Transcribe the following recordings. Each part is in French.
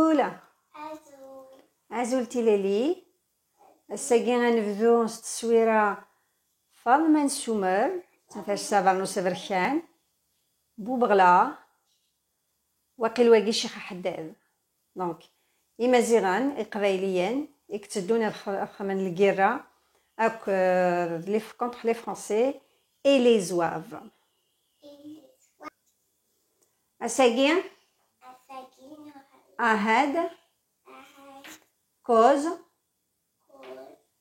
Azul. Azul تيليلي. الساقي غنبدو التصويرة فاطمة نسومر تنفاش سافر نص بركان بوبغلا واقيل واقي شيخ حداد. دونك إمازيغان إقبايليين يكتدون من الجيرة أك لي كونتر لي فرونسي إي لي زواف. الساقي أهاد كوز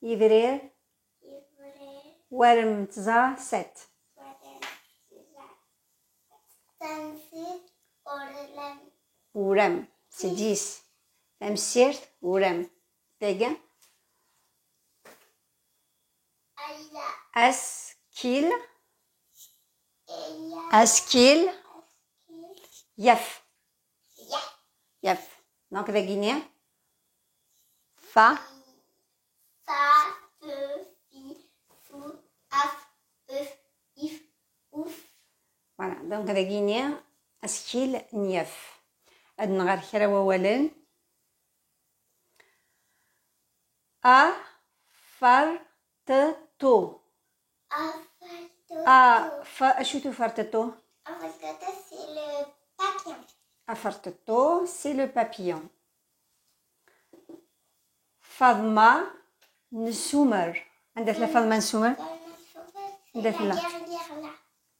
يفرير ورم تزا ست ورم سديس تمسيرت ورم تاقا أسكيل أسكيل يف يف دونك ذا غينيا فا فوالا دونك هذا غينيا اسكيل نياف. هاد نغار كرا وولن افرتتو اشوتو فرتتو افرتتو سي لو بابيون. فاطمة نسومر عندك لا فاطمة نسومر عندك لا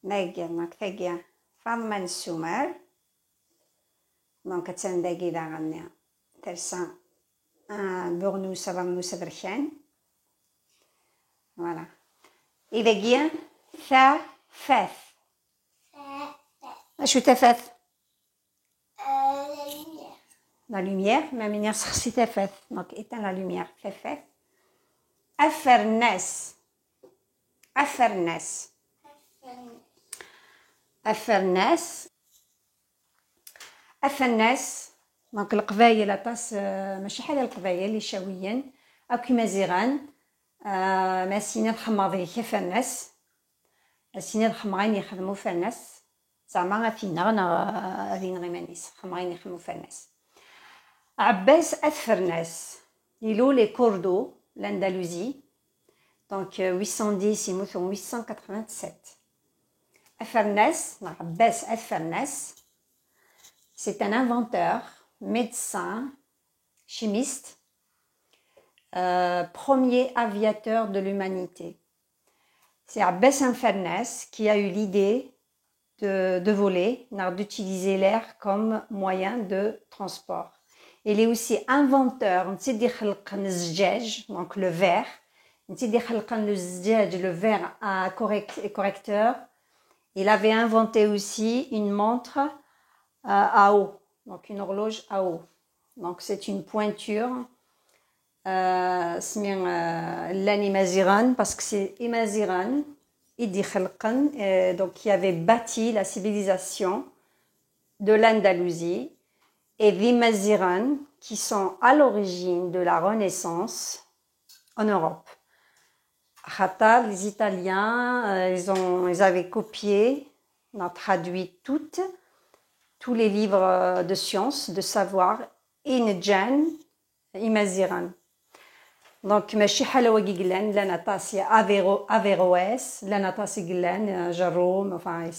ناقيا ماك ثاقيا فاطمة نسومر دونك تنداقي دا غنيا ترسا بورنوسة برنوسة بركان فوالا. إذا قيا ثاث اشو تفاث la lumière ما من يسخسي تفاث دونك éteins la lumière ثاث. أفرناس أفرناس أفرناس أفرناس دونك القبايل أطاس ماشي حال القبايل اللي شاويين أو كيما زيغان ماسينين الخماضي كفرناس ماسينين الخمغين يخدمو فرناس زعما فينا غين غيمانيس خمغين يخدمو فرناس. عباس أثفرناس يلو لي كوردو l'Andalousie donc 810 يموت 887. Afernes Abbas Afernes c'est un inventeur, médecin, chimiste, premier aviateur de l'humanité. C'est Abbas Afernes qui a eu l'idée de voler, d'utiliser l'air comme moyen de transport. Il est aussi inventeur, donc le verre, le verre à correcteur. Il avait inventé aussi une montre à eau, donc une horloge à eau. Donc c'est une pointure, l'animaziran, parce que c'est Imaziran, donc qui avait bâti la civilisation de l'Andalousie. Et Vimaziran, qui sont à l'origine de la Renaissance en Europe. Les Italiens, ils avaient copié, on a traduit tous les livres de sciences, de savoir, Injan, Imaziran. Donc, ماشي حلاوة قلان لنا طاسي Averroès, لنا طاسي قلان Jérôme, enfin ils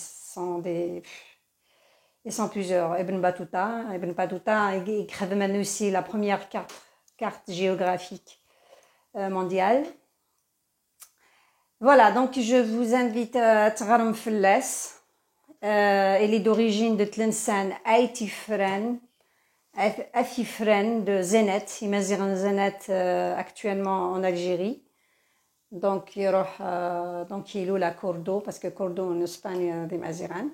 sont plusieurs. Ibn Battuta il crée aussi la première carte géographique mondiale. Voilà, donc je vous invite à Tgharm Felles. Elle est d'origine de Tlemcen, Aïtifren de Zenet, Imaziran Zenet actuellement en Algérie. Donc il est où la Cordo, parce que Cordo en Espagne d'Imaziran.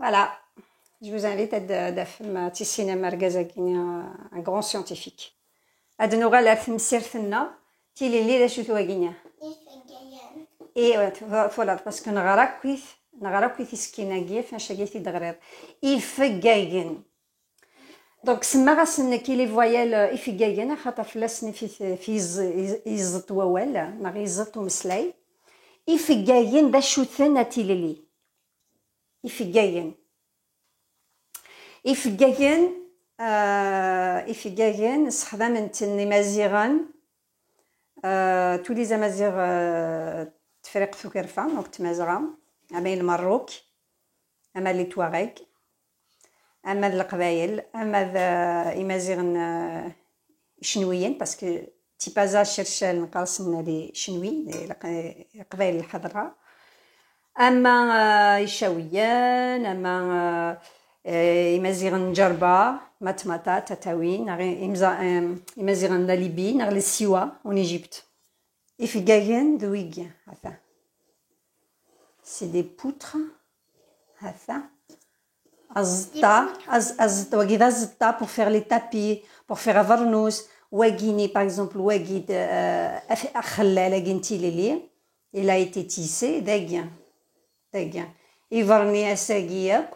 Voilà, je vous invite à faire Tissina Margazakini, un grand scientifique. Adenoura la Msirfna, Tilili la Chutuagina. Et voilà, parce que Narakwith Skinagif, un chagiti de Grer. Il fait gayen. Donc, c'est marrant qu'il les voyait, il fait gayen, à Khataflasni Fizz Wawel, Marizat ou Mislay. Il fait gayen d'Achuthen à Tilili. يفقاين إفجاجين استخدمت النمازيغان تولي أمازيغ تفريق ثكرفة دونك تمازغة أما المروك أما لي تواريغ أما القبايل أما إمازيغ شنويين باسكو تيبازا شرشال نقاسنا لي شنوي القبايل الحضراء أما يشاويان أما إمازيغ جربة ماتماتا تتاوين إمازيغ ليبي نغ لي سيوا en Égypte إفجاجين ذويج هذا سي دي بوتر هذا أزطا وكذا الزطا pour faire les tapis pour faire varnous واجيني par exemple واجد خلالة جنتي لي il a été tissé داقيا يفرني أساقياك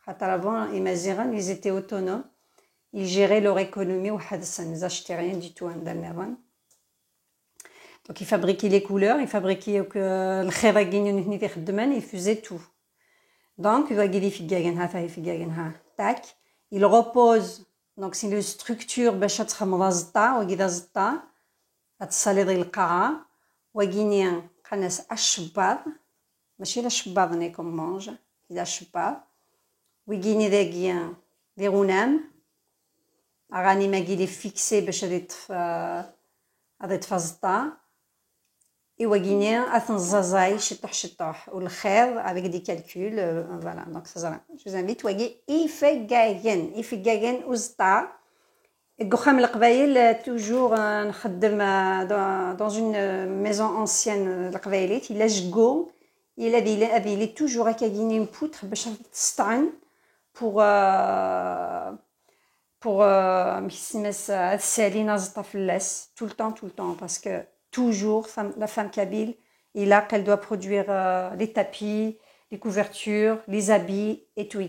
خاطر avant إمازيغان ils étaient autonomes ils géraient leur économie وحد ils achetaient rien du tout عندنا donc ils fabriquaient les couleurs ils fabriquaient الخير كاين هني يخدمان ils faisaient tout donc واجد في جاجن هذا في جاجن ها تاك il repose donc c'est une structure باش تخمض زطا وكذا زطا هتصلي ذي القاعة وكيني قناس الشباط ماشي لا الشباط ني كوم مونج كذا الشباط وكيني ذاكيا دي غنام اغاني ما كيلي فيكسي باش هادي تفزطا ايوا كيني اثن زازاي شطح والخير avec des calculs voilà donc ça je vous invite واجي يفجاجن وزطا القخام القبايل توجور نخدم dans une maison ancienne القبايليت الا جكو الا دي توجور هكا كاينين بوتر باش تسطعن pour ميسمس السالينه زطا فلاس tout le temps parce que toujours la femme kabyle il a qu'elle doit produire les tapis les couvertures les habits et tout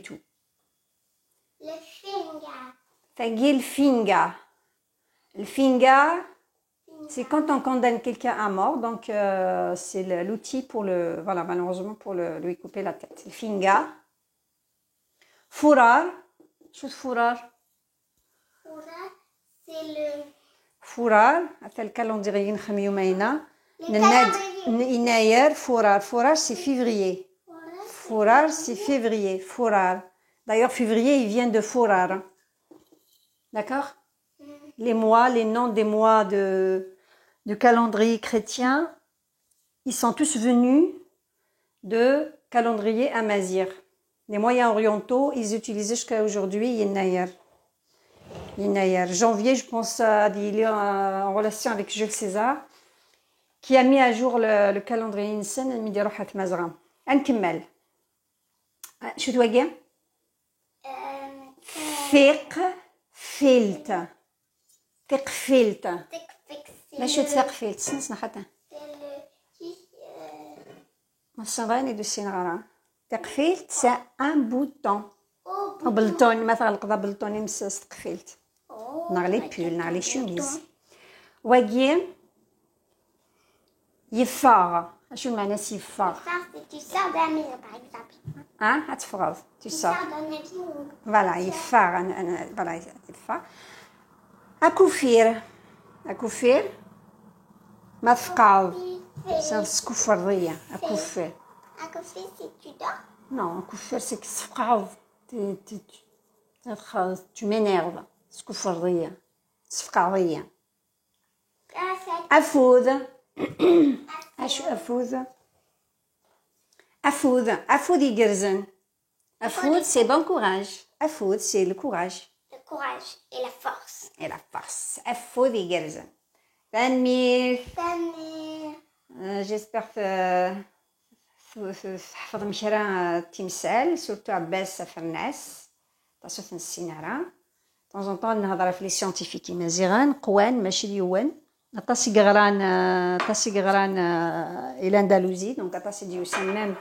le finga تاقي le finga c'est quand on condamne quelqu'un à mort donc c'est l'outil pour le voilà malheureusement pour lui couper la tête le finga fourrar شو fourrar c'est le fourrar حتى الكالندري نخم يومينا نناد يناير fourrar c'est février fourrar c'est février fourrar d'ailleurs février il vient de fourrar d'accord les mois les noms des mois de calendrier chrétien ils sont tous venus de calendrier amazigh les moyens orientaux ils utilisaient jusqu'à aujourd'hui يناير janvier je pense il est en relation avec Jules César qui a mis à jour le calendrier insan اللي يديروا حات مزرعه نكمل شو تواقع ثقفلت ماشي ثقفلت سنسنا حتى ما صغاني دو سينغرا ثقفلت سا ان بوطون بلطون مثلا القضا بلطوني مساس ثقفلت نغلي بول نغلي شوميز واقي يفار شو معنى يفار c'est tu sors de la maison par exemple هتفرغ tu tu sors sors d'un avion voilà يفار أنا voilà يفار أكوفير ما تفقعوا سكوفرية أكوفير accoucher c'est tu dors non أكوفير c'est تفقعوا tu m'énerves سكوفرية تفقعوية أفوذ أشو أفوذ يقرزن أفوذ c'est bon courage أفوذ c'est le courage le courage et la force أفوذ يقرزن تنمير جيسبر تحفظ مشرا تمثال سورتو عباس فرناس تصوت السينارة طون طون نهضر في لي سيانتيفيك مزيغان قوان ماشي اليوان طاسي غران الاندلسي دونك طاسي ديال سنان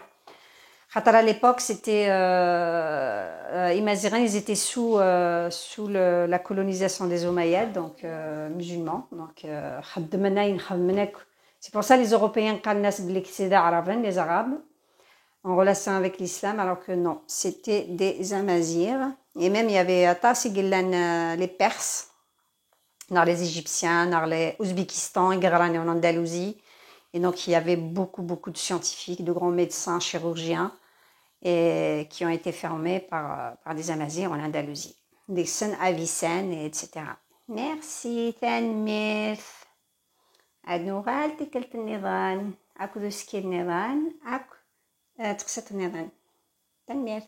خاطر à l'époque c'était Imazighan ils étaient sous la colonisation des Omeyyades donc musulmans donc خدمنا ينخدمناك c'est pour ça les Européens قال الناس بلي كسيدا عربان les Arabes en relation avec l'islam, alors que non, c'était des Amazirs. Et même il y avait les Perses, dans les Égyptiens, dans les Ouzbékistan, en Andalousie. Et donc il y avait beaucoup de scientifiques, de grands médecins, chirurgiens, et qui ont été formés par des Amazirs en Andalousie. Des Sen Avicenne, etc. Merci, Tanmir. عاد نورال تكلت النظام أكو ذو سكي النظام أكو تقصت النظام تنمير